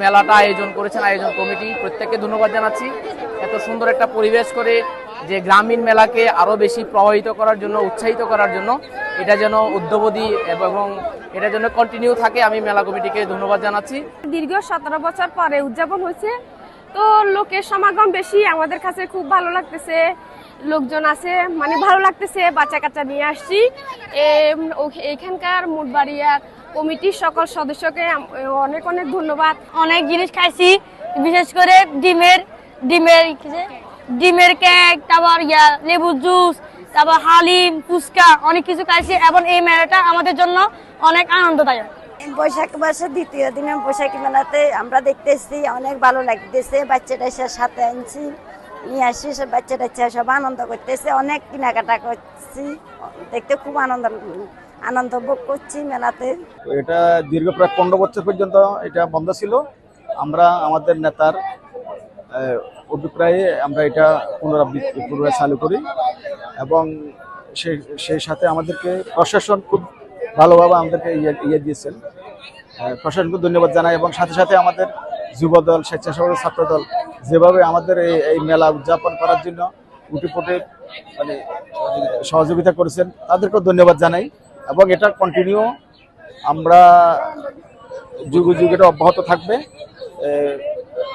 মেলাটা আয়োজন করেছেন আয়োজন কমিটি, প্রত্যেককে ধন্যবাদ জানাচ্ছি। এত সুন্দর একটা পরিবেশ করে যে গ্রামীণ মেলাকে আরো বেশি প্রভাবিত করার জন্য, উৎসাহিত করার জন্য, এটা যেন উদ্যোগী এবং এটা যেন কন্টিনিউ থাকে, আমি মেলা কমিটিকে ধন্যবাদ জানাচ্ছি। দীর্ঘ 17 বছর পরে উদযাপন হয়েছে, তো লোকের সমাগম বেশি, আমাদের কাছে খুব ভালো লাগতেছে। লোকজন আছে, মানে ভালো লাগতেছে। বাচ্চা কাচ্চা নিয়ে আসছি। এখানকার মুঠবাড়িয়ার কমিটির সকল সদস্যকে অনেক অনেক ধন্যবাদ। অনেক জিনিস খাইছি, বিশেষ করে ডিমের কেক, তারপর লেবুর জুস, তারপর হালিম, ফুচকা, অনেক কিছু খাইছি এবং এই মেলাটা আমাদের জন্য অনেক আনন্দদায়ক। বৈশাখ মাসের দ্বিতীয় দিনে বৈশাখী মেলাতে আমরা দেখতেছি, অনেক ভালো লাগতেছে। বাচ্চাটা সাথে আনছি, নিয়ে আসছি, সব বাচ্চা টাচ্চা সব আনন্দ করতেছে, অনেক কেনাকাটা করছি, দেখতে খুব আনন্দ ভোগ করছি মেলাতে। এটা দীর্ঘ প্রায় 15 বছর পর্যন্ত এটা বন্ধ ছিল। আমরা আমাদের নেতার অভিপ্রায়ে আমরা এটা পুনরায় চালু করি এবং সেই সাথে আমাদেরকে প্রশাসন খুব ভালোভাবে আমাদেরকে ইয়ে দিয়েছেন। প্রশাসনকে ধন্যবাদ জানাই এবং সাথে সাথে আমাদের যুবদল, স্বেচ্ছাসেবক ছাত্রদল যেভাবে আমাদের এই মেলা উদযাপন করার জন্য উঠেপড়ে মানে সহযোগিতা করেছেন, তাদেরকেও ধন্যবাদ জানাই এবং এটা কন্টিনিউ আমরা যুগে যুগে এটা অব্যাহত থাকবে।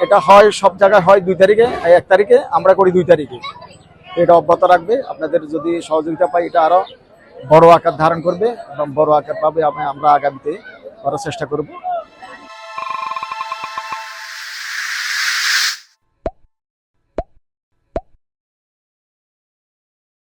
এটা হয় সব জায়গায় হয় 2 তারিখে, 1 তারিখে, আমরা করি 2 তারিখে। এটা অব্যাহত রাখবে। আপনাদের যদি সহযোগিতা পাই এটা আরো বড় আকার ধারণ করবে এবং বড় আকার পাবে, আমরা আগামীতে করার চেষ্টা করব।